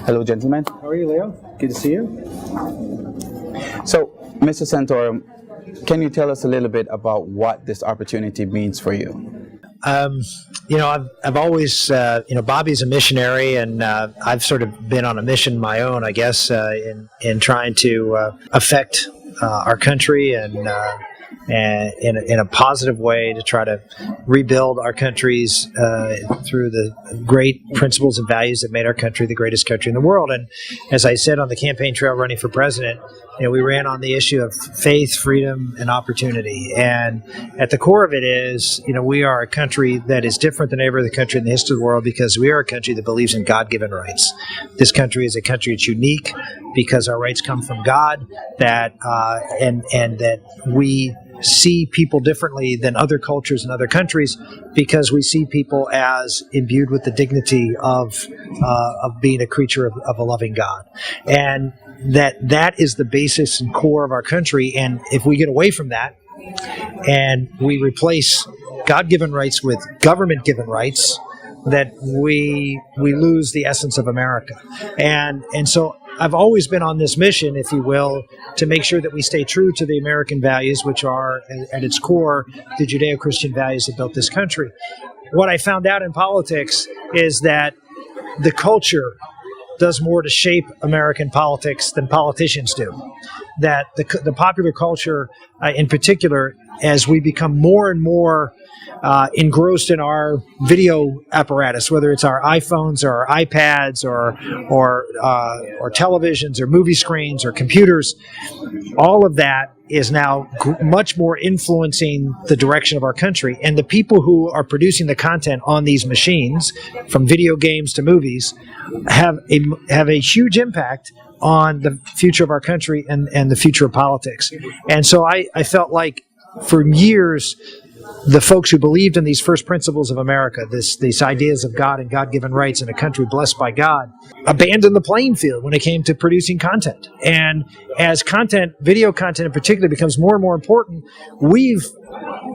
Hello, gentlemen. How are you, Leo? Good to see you. So, Mr. Santorum, can you tell us a little bit about what this opportunity means for you? I've always, Bobby's a missionary, and I've sort of been on a mission my own, I guess, in trying to affect our country and in a positive way to try to rebuild our countries through the great principles and values that made our country the greatest country in the world. And as I said on the campaign trail running for president, we ran on the issue of faith, freedom, and opportunity. And at the core of it is, we are a country that is different than every other country in the history of the world because we are a country that believes in God-given rights. This country is a country that's unique because our rights come from God, and that we see people differently than other cultures and other countries because we see people as imbued with the dignity of being a creature of a loving God. And that is the basis and core of our country. And if we get away from that and we replace God-given rights with government-given rights, that we lose the essence of America. And so I've always been on this mission, if you will, to make sure that we stay true to the American values, which are, at its core, the Judeo-Christian values that built this country. What I found out in politics is that the culture does more to shape American politics than politicians do. That the popular culture, in particular, as we become more and more engrossed in our video apparatus, whether it's our iPhones or our iPads or televisions or movie screens or computers, all of that is now much more influencing the direction of our country. And the people who are producing the content on these machines, from video games to movies, have a huge impact on the future of our country and the future of politics. And so I felt like for years, the folks who believed in these first principles of America, these ideas of God and God-given rights in a country blessed by God, abandoned the playing field when it came to producing content. And as video content in particular, becomes more and more important, we've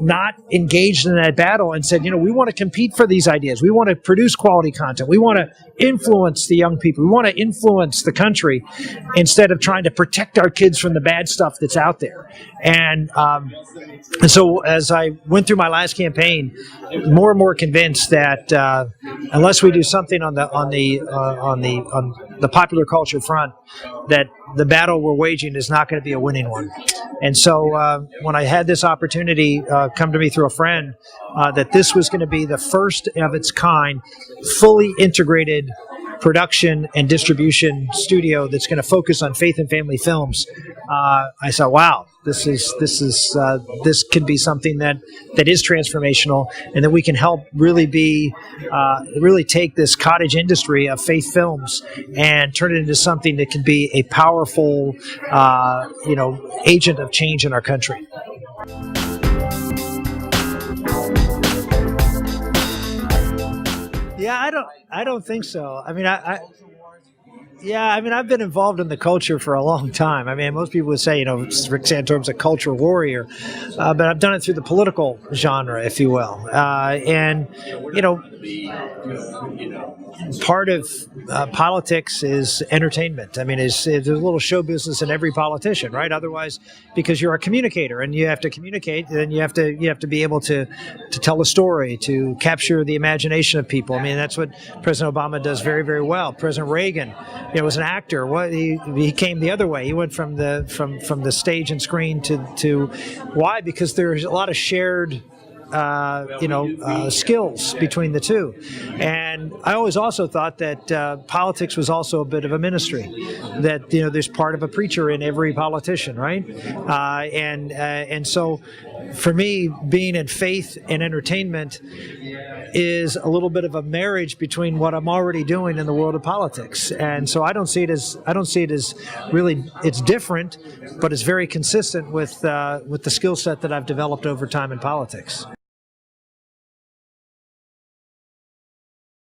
not engaged in that battle and said, we want to compete for these ideas. We want to produce quality content. We want to influence the young people. We want to influence the country instead of trying to protect our kids from the bad stuff that's out there. And so as I went through my last campaign, more and more convinced that unless we do something on the popular culture front, that the battle we're waging is not going to be a winning one. And so when I had this opportunity come to me through a friend, that this was going to be the first of its kind, fully integrated production and distribution studio that's going to focus on faith and family films, I thought, wow, this could be something that is transformational, and that we can help really take this cottage industry of faith films and turn it into something that can be a powerful, agent of change in our country. Yeah, I don't think so. I mean, I've been involved in the culture for a long time. I mean, most people would say, Rick Santorum's a culture warrior, but I've done it through the political genre, if you will. Part of politics is entertainment. I mean, there's a little show business in every politician, right? Otherwise, because you're a communicator and you have to communicate, then you have to be able to tell a story, to capture the imagination of people. I mean, that's what President Obama does very, very well. President Reagan, was an actor. He came the other way. He went from the stage and screen to why? Because there's a lot of shared skills between the two. And I always also thought that politics was also a bit of a ministry, that, there's part of a preacher in every politician, right? And so for me, being in faith and entertainment is a little bit of a marriage between what I'm already doing in the world of politics. And so I don't see it as really, it's different, but it's very consistent with the skill set that I've developed over time in politics.